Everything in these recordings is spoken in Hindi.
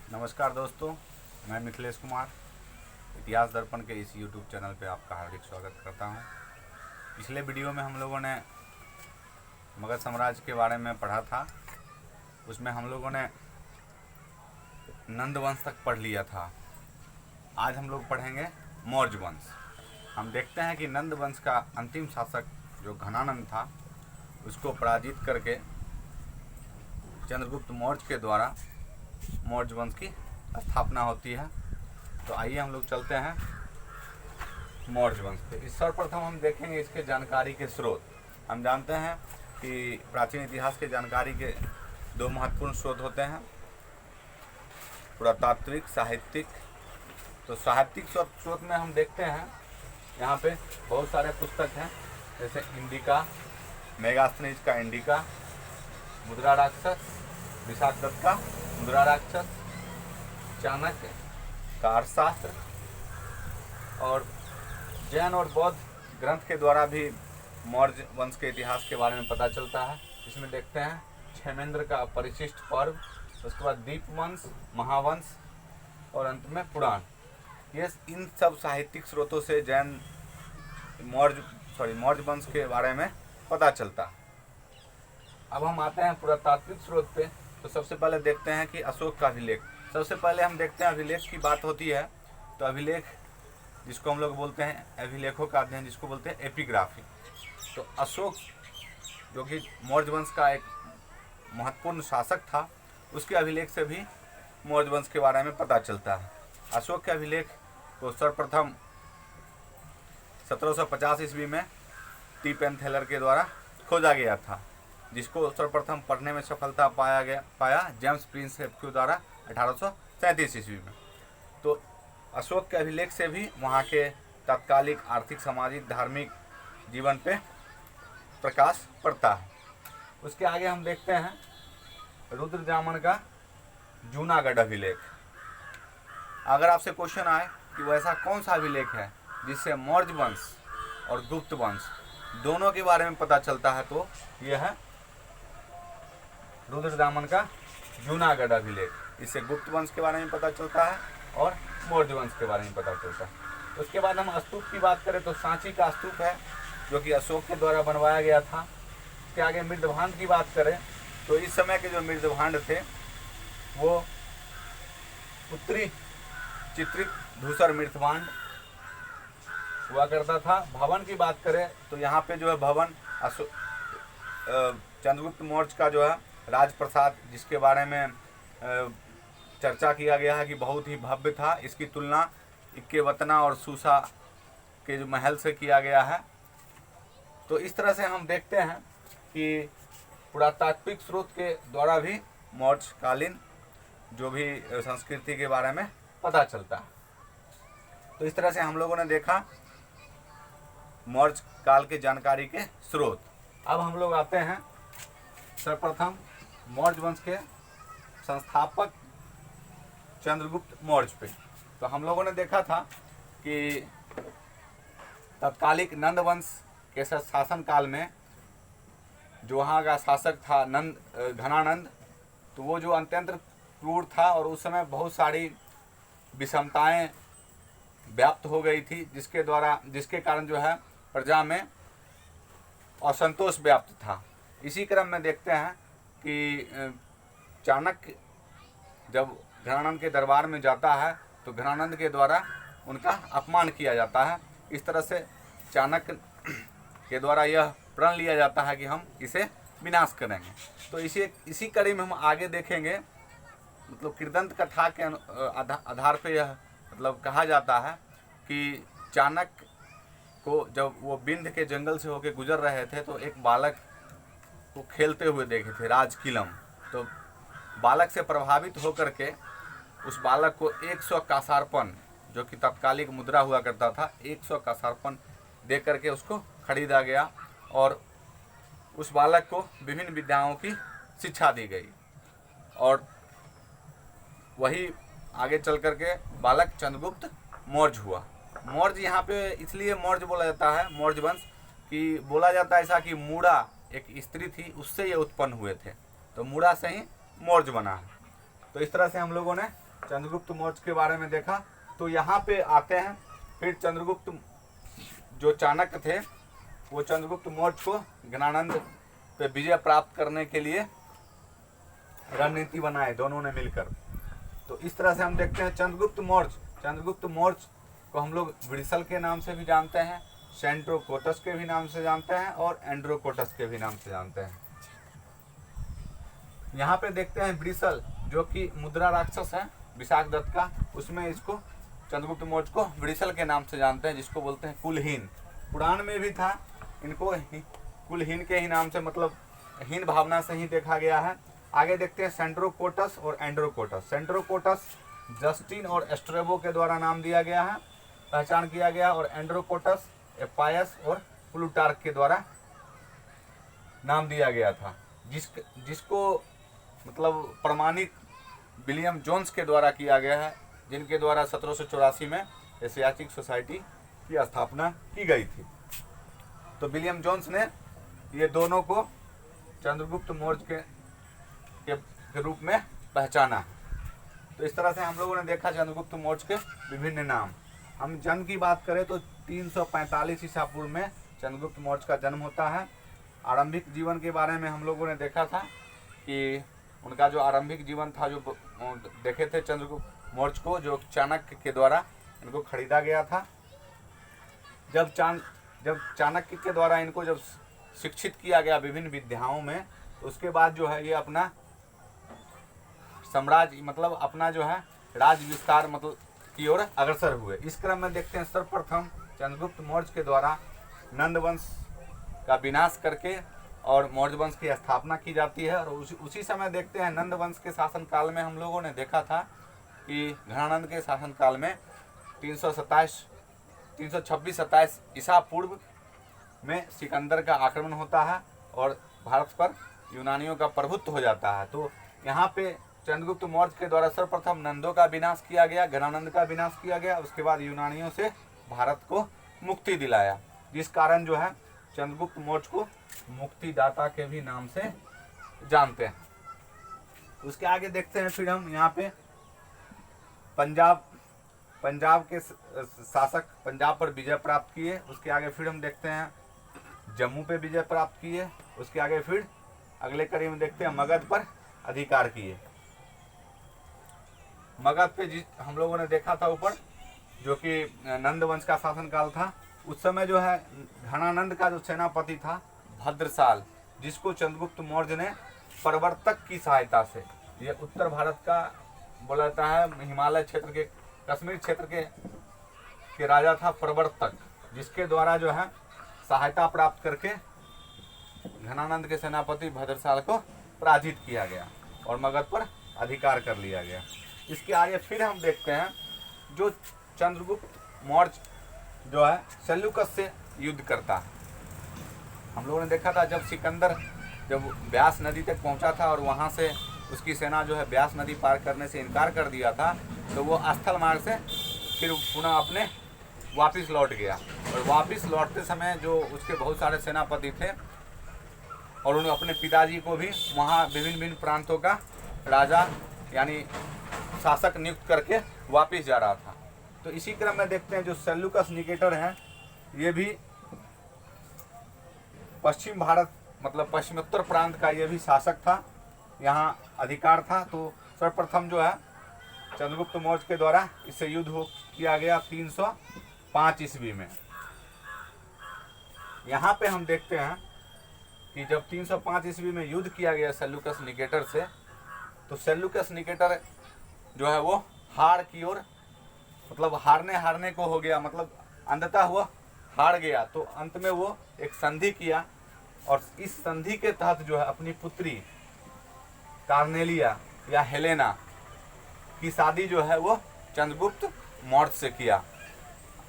नमस्कार दोस्तों, मैं मिथिलेश कुमार इतिहास दर्पण के इस यूट्यूब चैनल पे आपका हार्दिक स्वागत करता हूं। पिछले वीडियो में हम लोगों ने मगध साम्राज्य के बारे में पढ़ा था। उसमें हम लोगों ने नंद वंश तक पढ़ लिया था। आज हम लोग पढ़ेंगे मौर्य वंश। हम देखते हैं कि नंद वंश का अंतिम शासक जो घनानंद था, उसको पराजित करके चंद्रगुप्त मौर्य के द्वारा मौर्य वंश की स्थापना होती है। तो आइए हम लोग चलते हैं मौर्य वंश पे। इस सर्वप्रथम हम देखेंगे इसके जानकारी के स्रोत। हम जानते हैं कि प्राचीन इतिहास के जानकारी के दो महत्वपूर्ण स्रोत होते हैं, पुरातात्विक, साहित्यिक। तो साहित्यिक स्रोत में हम देखते हैं यहाँ पे बहुत सारे पुस्तक हैं, जैसे इंडिका, मेगास्थनीज का इंडिका, मुद्रा राक्षस, विशाख दत्त का मुद्रा राक्षस, चाणक्य का अर्थशास्त्र, और जैन और बौद्ध ग्रंथ के द्वारा भी मौर्य वंश के इतिहास के बारे में पता चलता है। इसमें देखते हैं क्षेमेंद्र का परिशिष्ट पर्व, उसके बाद दीपवंश, महावंश और अंत में पुराण। ये इन सब साहित्यिक स्रोतों से जैन मौर्य वंश के बारे में पता चलता है। अब हम आते हैं पुरातात्विक स्रोत पे। तो सबसे पहले देखते हैं कि अशोक का अभिलेख। सबसे पहले हम देखते हैं अभिलेख की बात होती है तो अभिलेख, जिसको हम लोग बोलते हैं अभिलेखों का अध्ययन, जिसको बोलते हैं एपिग्राफी। तो अशोक जो कि मौर्य वंश का एक महत्वपूर्ण शासक था, उसके अभिलेख से भी मौर्य वंश के बारे में पता चलता है। अशोक के अभिलेख को सर्वप्रथम 1750 ईस्वी में टी पेनथेलर के द्वारा खोजा गया था, जिसको सर्वप्रथम पढ़ने में सफलता पाया जेम्स प्रिंस हेप्क्यू द्वारा 1837 ईस्वी में। तो अशोक के अभिलेख से भी वहाँ के तात्कालिक आर्थिक, सामाजिक, धार्मिक जीवन पे प्रकाश पड़ता है। उसके आगे हम देखते हैं रुद्रदामन का जूनागढ़ अभिलेख। अगर आपसे क्वेश्चन आए कि वैसा कौन सा अभिलेख है जिससे मौर्य वंश और गुप्त वंश दोनों के बारे में पता चलता है, तो यह है रुद्रदामन का जूनागढ़ अभिलेख। इससे गुप्त वंश के बारे में पता चलता है और मौर्य वंश के बारे में पता चलता है। उसके बाद हम स्तूप की बात करें तो सांची का स्तूप है, जो कि अशोक के द्वारा बनवाया गया था। उसके आगे मृदभांड की बात करें तो इस समय के जो मृदभांड थे वो उत्तरी चित्रित धूसर मृदभांड हुआ करता था। भवन की बात करें तो यहाँ पे जो है भवन चंद्रगुप्त मौर्य का जो है राजप्रसाद, जिसके बारे में चर्चा किया गया है कि बहुत ही भव्य था। इसकी तुलना इक्केवतना और सूसा के जो महल से किया गया है। तो इस तरह से हम देखते हैं कि पुरातात्विक स्रोत के द्वारा भी मौर्य कालीन जो भी संस्कृति के बारे में पता चलता है। तो इस तरह से हम लोगों ने देखा मौर्य काल के जानकारी के स्रोत। अब हम लोग आते हैं सर्वप्रथम मौर्य वंश के संस्थापक चंद्रगुप्त मौर्य पे। तो हम लोगों ने देखा था कि तत्कालिक नंद वंश के शासन काल में जो वहाँ का शासक था घनानंद, तो वो जो अत्यंत क्रूर था और उस समय बहुत सारी विषमताएं व्याप्त हो गई थी, जिसके कारण जो है प्रजा में असंतोष व्याप्त था। इसी क्रम में देखते हैं कि चाणक्य जब घनानंद के दरबार में जाता है तो घनानंद के द्वारा उनका अपमान किया जाता है। इस तरह से चाणक्य के द्वारा यह प्रण लिया जाता है कि हम इसे विनाश करेंगे। तो इसी कड़ी में हम आगे देखेंगे, मतलब कृदंत कथा के आधार पे यह मतलब कहा जाता है कि चाणक्य को जब वो विंध्य के जंगल से होकर गुजर रहे थे तो एक बालक को खेलते हुए देखे थे, राजकिलम। तो बालक से प्रभावित होकर के उस बालक को 100 कासार्पण, जो कि तत्कालिक मुद्रा हुआ करता था, 100 कासार्पण दे करके उसको खरीदा गया और उस बालक को विभिन्न विद्याओं की शिक्षा दी गई। और वही आगे चल करके बालक चंद्रगुप्त मौर्य हुआ। मौर्य यहाँ पे इसलिए मौर्य बोला जाता है, मौर्य वंश, कि बोला जाता है ऐसा कि मूड़ा एक स्त्री थी, उससे ये उत्पन्न हुए थे, तो मूड़ा से ही मौर्य बना है। तो इस तरह से हम लोगों ने चंद्रगुप्त मौर्य के बारे में देखा। तो यहाँ पे आते हैं फिर चंद्रगुप्त जो चाणक्य थे वो चंद्रगुप्त मौर्य को ज्ञानानंद पे विजय प्राप्त करने के लिए रणनीति बनाए दोनों ने मिलकर। तो इस तरह से हम देखते हैं चंद्रगुप्त मौर्य को हम लोग ब्रिसल के नाम से भी जानते हैं, सेंट्रोकोटस के भी नाम से जानते हैं और एंड्रोकोटस के भी नाम से जानते हैं। यहाँ पे देखते हैं ब्रिसल जो कि मुद्रा राक्षस है विशाखदत्त का, उसमें इसको चंद्रगुप्त मौर्य को ब्रिसल के नाम से जानते हैं, जिसको बोलते हैं कुलहीन। पुराण में भी था, इनको कुलहीन के ही नाम से मतलब हीन भावना से ही देखा गया है। आगे देखते हैं सेंट्रोकोटस और एंड्रोकोटस। सेंट्रोकोटस जस्टिन और एस्ट्रेबो के द्वारा नाम दिया गया है, पहचान किया गया, और एंड्रोकोटस एपायस और प्लूटार्क के द्वारा नाम दिया गया था, जिसको मतलब प्रमाणित विलियम जोन्स के द्वारा किया गया है, जिनके द्वारा 1784 में एशियाटिक सोसाइटी की स्थापना की गई थी। तो विलियम जोन्स ने ये दोनों को चंद्रगुप्त मौर्य के रूप में पहचाना। तो इस तरह से हम लोगों ने देखा चंद्रगुप्त मौर्य के विभिन्न नाम। हम जन्म की बात करें तो 345 ईसा पूर्व में चंद्रगुप्त मौर्य का जन्म होता है। आरंभिक जीवन के बारे में हम लोगों ने देखा था कि उनका जो आरंभिक जीवन था, जो देखे थे चंद्रगुप्त मौर्य को, जो चाणक्य के द्वारा इनको खरीदा गया था। जब चाणक्य के द्वारा इनको जब शिक्षित किया गया विभिन्न विद्याओं में, तो उसके बाद जो है ये अपना साम्राज्य मतलब अपना जो है राज विस्तार मतलब की ओर अग्रसर हुए। इस क्रम में देखते हैं सर्वप्रथम चंद्रगुप्त मौर्य के द्वारा नंद वंश का विनाश करके और मौर्य वंश की स्थापना की जाती है। और उसी समय देखते हैं नंद वंश के शासनकाल में हम लोगों ने देखा था कि घनानंद के शासनकाल में 326-27 ईसा पूर्व में सिकंदर का आक्रमण होता है और भारत पर यूनानियों का प्रभुत्व हो जाता है। तो यहाँ पे चंद्रगुप्त मौर्य के द्वारा सर्वप्रथम नंदों का विनाश किया गया, घनानंद का विनाश किया गया, उसके बाद यूनानियों से भारत को मुक्ति दिलाया, जिस कारण जो है चंद्रगुप्त मौर्य को मुक्तिदाता के भी नाम से जानते हैं। उसके आगे देखते हैं फिर हम यहाँ पे पंजाब के शासक पंजाब पर विजय प्राप्त किए। उसके आगे फिर हम देखते हैं जम्मू पे विजय प्राप्त किए। उसके आगे फिर अगले कड़ी में देखते हैं मगध पर अधिकार किए। मगध पे हम लोगों ने देखा था ऊपर, जो कि नंद वंश का शासनकाल था। उस समय जो है घनानंद का जो सेनापति था भद्रसाल, जिसको चंद्रगुप्त मौर्य ने प्रवर्तक की सहायता से, ये उत्तर भारत का बोला जाता है हिमालय क्षेत्र के कश्मीर क्षेत्र के राजा था प्रवर्तक, जिसके द्वारा जो है सहायता प्राप्त करके घनानंद के सेनापति भद्रसाल को पराजित किया गया और मगध पर अधिकार कर लिया गया। इसके आगे फिर हम देखते हैं जो चंद्रगुप्त मौर्य जो है सेल्यूकस से युद्ध करता है। हम लोगों ने देखा था जब सिकंदर जब ब्यास नदी तक पहुंचा था और वहां से उसकी सेना जो है ब्यास नदी पार करने से इनकार कर दिया था, तो वो स्थल मार्ग से फिर पुनः अपने वापस लौट गया। और वापस लौटते समय जो उसके बहुत सारे सेनापति थे और उन्होंने अपने पिताजी को भी वहाँ विभिन्न प्रांतों का राजा यानी शासक नियुक्त करके वापस जा रहा था। तो इसी क्रम में देखते हैं जो सेल्यूकस निकेटर हैं, ये भी पश्चिम भारत मतलब पश्चिमोत्तर प्रांत का ये भी शासक था, यहाँ अधिकार था। तो सर्वप्रथम जो है चंद्रगुप्त मौर्य के द्वारा इससे युद्ध किया गया 305 ईस्वी में। यहाँ पे हम देखते हैं कि जब 305 ईस्वी में युद्ध किया गया सेल्यूकस निकेटर से, तो सेल्यूकस निकेटर जो है वो हार की ओर मतलब हारने को हो गया, मतलब अंततः वो हार गया। तो अंत में वो एक संधि किया और इस संधि के तहत जो है अपनी पुत्री कार्नेलिया या हेलेना की शादी जो है वो चंद्रगुप्त मौर्य से किया।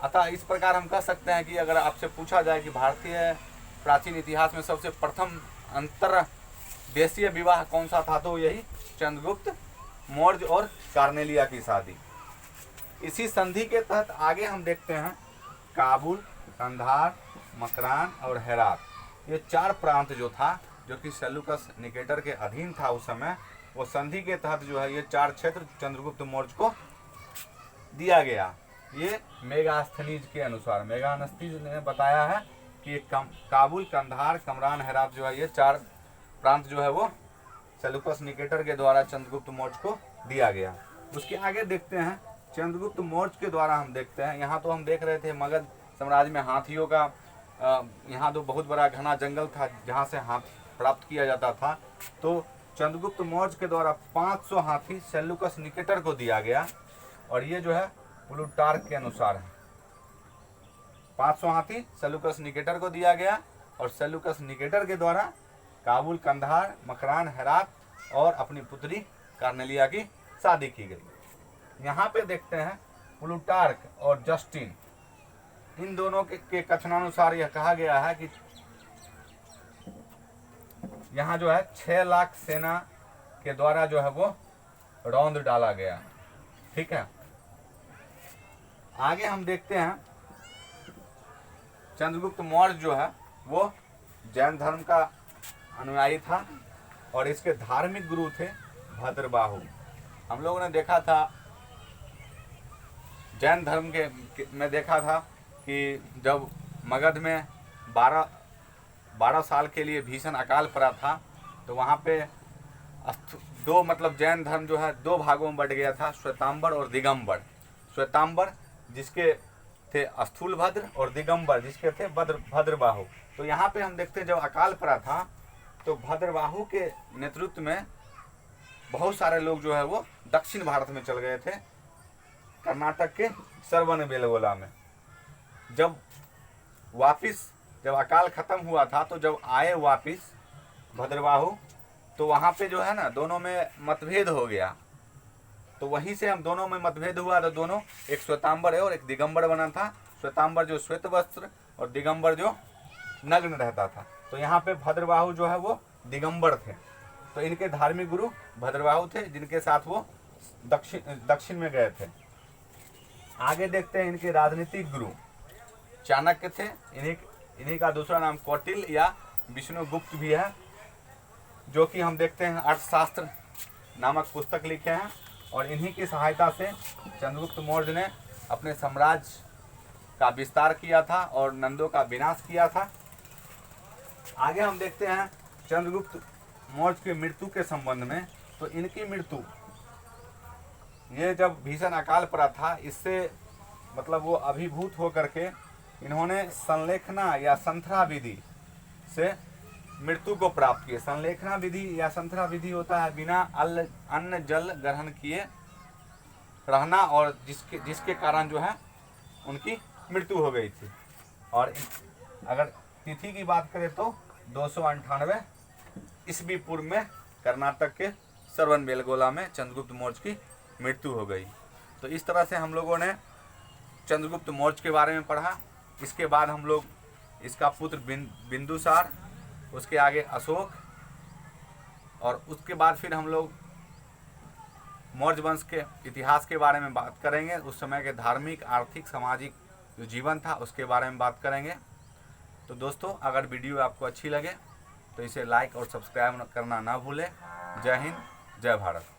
अतः इस प्रकार हम कह सकते हैं कि अगर आपसे पूछा जाए कि भारतीय प्राचीन इतिहास में सबसे प्रथम अंतरदेशीय विवाह कौन सा था, तो यही चंद्रगुप्त मौर्य और कार्नेलिया की शादी। इसी संधि के तहत आगे हम देखते हैं काबुल, कंधार, मकरान और हेरात, ये 4 प्रांत जो था जो कि सेल्यूकस निकेटर के अधीन था उस समय, वो संधि के तहत जो है ये 4 क्षेत्र चंद्रगुप्त मौर्य को दिया गया। ये मेगास्थनीज के अनुसार, मेगास्थनीज ने बताया है कि काबुल, कंधार, कमरान, हेरात जो है ये 4 प्रांत जो है वो सेल्यूकस निकेटर के द्वारा चंद्रगुप्त मौर्य को दिया गया। उसके आगे देखते हैं चंद्रगुप्त मौर्य के द्वारा हम देखते हैं, यहाँ तो हम देख रहे थे मगध साम्राज्य में हाथियों का यहाँ तो बहुत बड़ा घना जंगल था जहाँ से हाथी प्राप्त किया जाता था। तो चंद्रगुप्त मौर्य के द्वारा 500 हाथी सेल्यूकस निकेटर को दिया गया और ये जो है प्लूटार्क के अनुसार है। 500 हाथी सेल्यूकस निकेटर को दिया गया और सेल्यूकस निकेटर के द्वारा काबुल, कंधार, मकरान, हेरात और अपनी पुत्री कार्नेलिया की शादी की गई। यहाँ पे देखते हैं प्लूटार्क और जस्टिन, इन दोनों के कथनानुसार यह कहा गया है कि यहाँ जो है 6 लाख सेना के द्वारा जो है वो रौंद डाला गया। ठीक है, आगे हम देखते हैं चंद्रगुप्त मौर्य जो है वो जैन धर्म का अनुयायी था और इसके धार्मिक गुरु थे भद्रबाहु। हम लोगों ने देखा था जैन धर्म में देखा था कि जब मगध में 12 साल के लिए भीषण अकाल पड़ा था तो वहाँ पे जैन धर्म जो है 2 भागों में बढ़ गया था, श्वेतांबर और दिगंबर। श्वेतांबर जिसके थे स्थूलभद्र और दिगंबर जिसके थे भद्रबाहु। तो यहाँ पे हम देखते हैं जब अकाल पड़ा था तो भद्रबाहु के नेतृत्व में बहुत सारे लोग जो है वो दक्षिण भारत में चल गए थे, कर्नाटक के श्रवणबेलगोला में। जब अकाल खत्म हुआ था तो जब आए वापिस भद्रबाहु तो वहाँ पे जो है ना दोनों में मतभेद हो गया। तो वहीं से हम दोनों में मतभेद हुआ तो दोनों, एक श्वेतांबर है और एक दिगंबर बना था। श्वेतांबर जो श्वेत वस्त्र और दिगंबर जो नग्न रहता था। तो यहाँ पे भद्रबाहु जो है वो दिगंबर थे। तो इनके धार्मिक गुरु भद्रबाहु थे जिनके साथ वो दक्षिण में गए थे। आगे देखते हैं इनके राजनीतिक गुरु चाणक्य थे। इन्हीं का दूसरा नाम कौटिल या विष्णुगुप्त भी है, जो कि हम देखते हैं अर्थशास्त्र नामक पुस्तक लिखे हैं और इन्हीं की सहायता से चंद्रगुप्त मौर्य ने अपने साम्राज्य का विस्तार किया था और नंदों का विनाश किया था। आगे हम देखते हैं चंद्रगुप्त मौर्य की मृत्यु के संबंध में। तो इनकी मृत्यु, ये जब भीषण अकाल पड़ा था, इससे मतलब वो अभिभूत होकर के इन्होंने संलेखना या संथरा विधि से मृत्यु को प्राप्त किए। संलेखना विधि या संथरा विधि होता है बिना अन्न जल ग्रहण किए रहना और जिसके कारण जो है उनकी मृत्यु हो गई थी। और अगर तिथि की बात करें तो 298 ईस्वी पूर्व में कर्नाटक के श्रवणबेलगोला में चंद्रगुप्त मौर्य की मृत्यु हो गई। तो इस तरह से हम लोगों ने चंद्रगुप्त मौर्य के बारे में पढ़ा। इसके बाद हम लोग इसका पुत्र बिंदुसार, उसके आगे अशोक और उसके बाद फिर हम लोग मौर्य वंश के इतिहास के बारे में बात करेंगे। उस समय के धार्मिक, आर्थिक, सामाजिक जो जीवन था उसके बारे में बात करेंगे। तो दोस्तों, अगर वीडियो आपको अच्छी लगे तो इसे लाइक और सब्सक्राइब करना ना भूलें। जय हिंद, जय भारत।